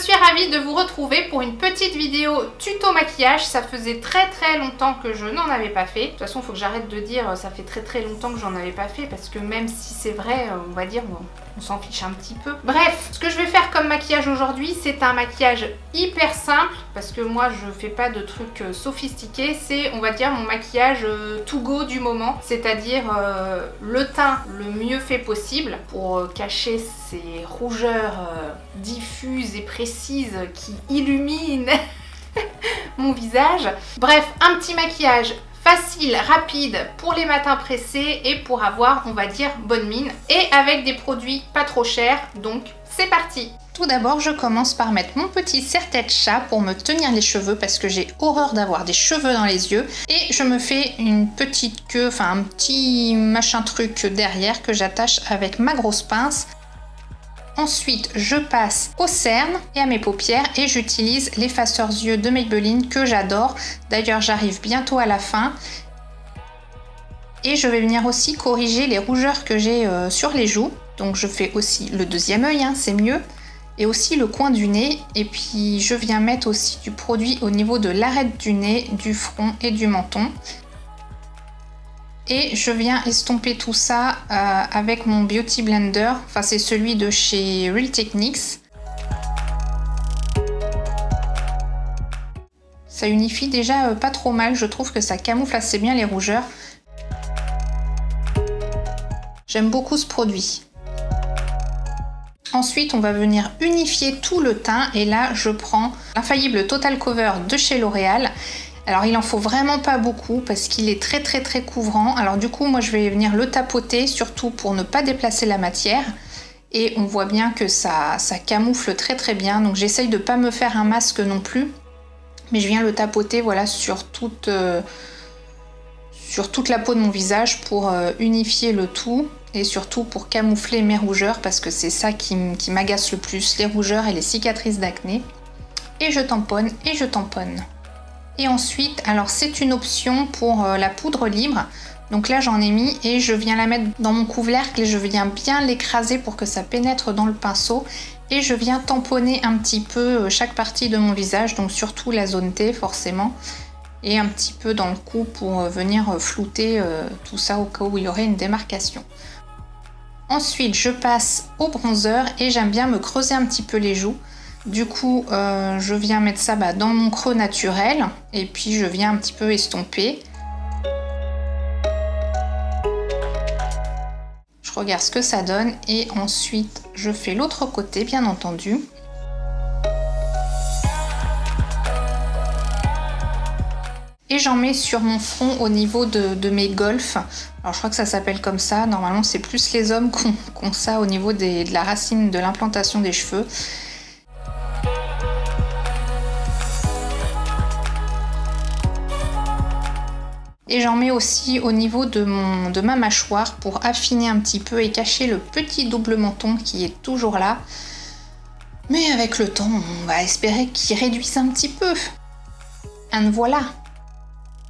suis ravie de vous retrouver pour une petite vidéo tuto maquillage. Ça faisait très longtemps que je n'en avais pas fait. De toute façon, il faut que j'arrête de dire ça fait très longtemps que j'en avais pas fait parce que même si c'est vrai, on va dire on s'en fiche un petit peu. Bref, ce que je vais faire comme maquillage aujourd'hui, c'est un maquillage hyper simple parce que moi je fais pas de trucs sophistiqués. C'est, on va dire, mon maquillage to go du moment, c'est-à-dire le teint le mieux fait possible pour cacher ces rougeurs diffuses et précises qui illuminent mon visage. Bref, un petit maquillage facile, rapide pour les matins pressés et pour avoir, on va dire, bonne mine. Et avec des produits pas trop chers, donc c'est parti. Tout d'abord, je commence par mettre mon petit serre-tête chat pour me tenir les cheveux parce que j'ai horreur d'avoir des cheveux dans les yeux. Et je me fais une petite queue, enfin un petit machin truc derrière que j'attache avec ma grosse pince. Ensuite, je passe aux cernes et à mes paupières et j'utilise l'effaceur yeux de Maybelline que j'adore. D'ailleurs, j'arrive bientôt à la fin. Et je vais venir aussi corriger les rougeurs que j'ai sur les joues. Donc je fais aussi le deuxième œil, hein, c'est mieux. Et aussi le coin du nez. Et puis je viens mettre aussi du produit au niveau de l'arête du nez, du front et du menton. Et je viens estomper tout ça avec mon Beauty Blender. Enfin, c'est celui de chez Real Techniques. Ça unifie déjà pas trop mal. Je trouve que ça camoufle assez bien les rougeurs. J'aime beaucoup ce produit. Ensuite, on va venir unifier tout le teint. Et là, je prends l'Infaillible Total Cover de chez L'Oréal. Alors il en faut vraiment pas beaucoup parce qu'il est très couvrant. Alors du coup moi je vais venir le tapoter surtout pour ne pas déplacer la matière. Et on voit bien que ça camoufle très bien. Donc j'essaye de pas me faire un masque non plus. Mais je viens le tapoter voilà sur toute la peau de mon visage pour unifier le tout. Et surtout pour camoufler mes rougeurs parce que c'est ça qui m'agace le plus. Les rougeurs et les cicatrices d'acné. Et je tamponne et je tamponne. Et ensuite, alors c'est une option pour la poudre libre. Donc là j'en ai mis et je viens la mettre dans mon couvercle et je viens bien l'écraser pour que ça pénètre dans le pinceau. Et je viens tamponner un petit peu chaque partie de mon visage, donc surtout la zone T forcément. Et un petit peu dans le cou pour venir flouter tout ça au cas où il y aurait une démarcation. Ensuite je passe au bronzer et j'aime bien me creuser un petit peu les joues. Du coup, je viens mettre ça dans mon creux naturel et puis je viens un petit peu estomper. Je regarde ce que ça donne et ensuite je fais l'autre côté, bien entendu. Et j'en mets sur mon front au niveau de mes golfs. Alors je crois que ça s'appelle comme ça. Normalement, c'est plus les hommes qui ont ça au niveau de la racine de l'implantation des cheveux. Et j'en mets aussi au niveau de ma mâchoire pour affiner un petit peu et cacher le petit double menton qui est toujours là. Mais avec le temps, on va espérer qu'il réduise un petit peu. Et voilà.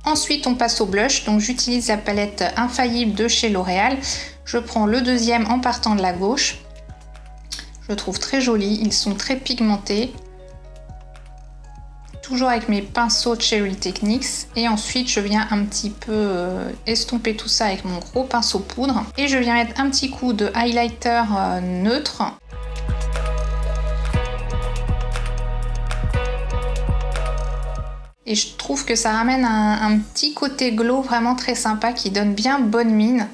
Ensuite, on passe au blush. Donc j'utilise la palette Infaillible de chez L'Oréal. Je prends le deuxième en partant de la gauche. Je le trouve très joli. Ils sont très pigmentés. Toujours avec mes pinceaux de chez Real Techniques. Et ensuite, je viens un petit peu estomper tout ça avec mon gros pinceau poudre. Et je viens mettre un petit coup de highlighter neutre. Et je trouve que ça ramène un petit côté glow vraiment très sympa qui donne bien bonne mine.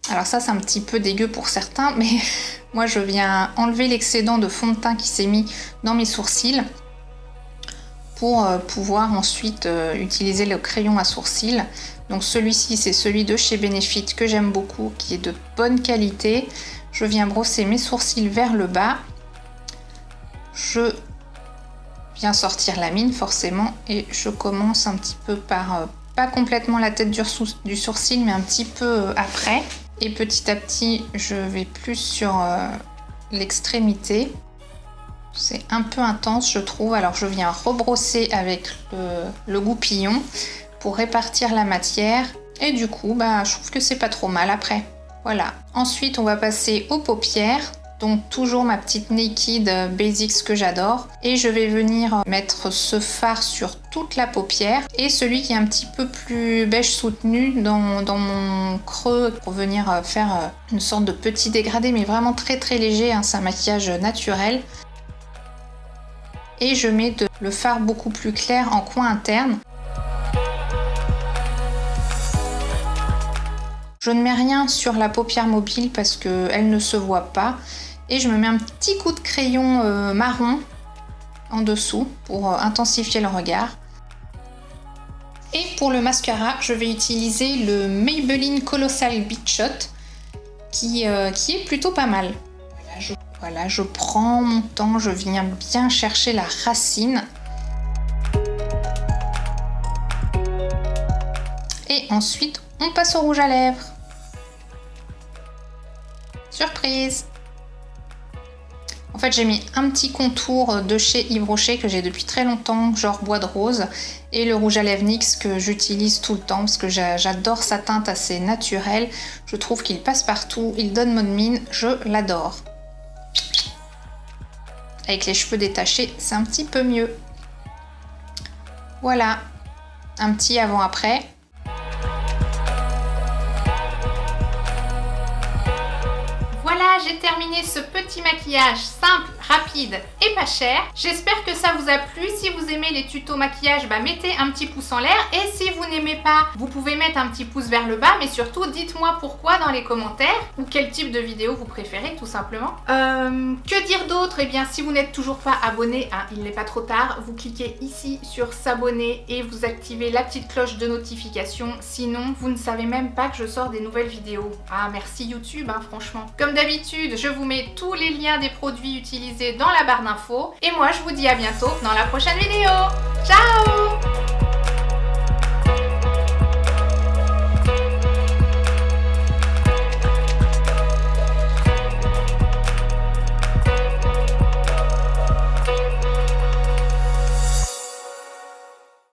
Alors ça c'est un petit peu dégueu pour certains, mais moi je viens enlever l'excédent de fond de teint qui s'est mis dans mes sourcils pour pouvoir ensuite utiliser le crayon à sourcils. Donc celui-ci c'est celui de chez Benefit que j'aime beaucoup, qui est de bonne qualité. Je viens brosser mes sourcils vers le bas. Je viens sortir la mine forcément et je commence un petit peu par, pas complètement la tête du sourcil, mais un petit peu après. Et petit à petit, je vais plus sur l'extrémité. C'est un peu intense, je trouve. Alors, je viens rebrosser avec le goupillon pour répartir la matière. Et du coup, je trouve que c'est pas trop mal après. Voilà. Ensuite, on va passer aux paupières. Donc toujours ma petite Naked Basics que j'adore. Et je vais venir mettre ce fard sur toute la paupière. Et celui qui est un petit peu plus beige soutenu dans mon creux pour venir faire une sorte de petit dégradé. Mais vraiment très très léger, hein, c'est un maquillage naturel. Et je mets le fard beaucoup plus clair en coin interne. Je ne mets rien sur la paupière mobile parce qu'elle ne se voit pas. Et je me mets un petit coup de crayon marron en dessous pour intensifier le regard. Et pour le mascara, je vais utiliser le Maybelline Colossal Beach Shot qui est plutôt pas mal. Voilà, je prends mon temps, je viens bien chercher la racine. Et ensuite, on passe au rouge à lèvres. Surprise! En fait, j'ai mis un petit contour de chez Yves Rocher que j'ai depuis très longtemps, genre bois de rose, et le rouge à lèvres NYX que j'utilise tout le temps parce que j'adore sa teinte assez naturelle. Je trouve qu'il passe partout, il donne mode mine, je l'adore. Avec les cheveux détachés, c'est un petit peu mieux. Voilà, un petit avant-après. Voilà, j'ai terminé ce petit maquillage simple, rapide et pas cher. J'espère que ça vous a plu. Si vous aimez les tutos maquillage, mettez un petit pouce en l'air. Et si vous n'aimez pas, vous pouvez mettre un petit pouce vers le bas. Mais surtout, dites-moi pourquoi dans les commentaires. Ou quel type de vidéo vous préférez, tout simplement. Que dire d'autre? Eh bien, si vous n'êtes toujours pas abonné, hein, il n'est pas trop tard. Vous cliquez ici sur s'abonner et vous activez la petite cloche de notification. Sinon, vous ne savez même pas que je sors des nouvelles vidéos. Ah, merci YouTube, hein, franchement. Comme d'habitude, je vous mets tous les liens des produits utilisés dans la barre d'infos. Et moi, je vous dis à bientôt dans la prochaine vidéo. Ciao!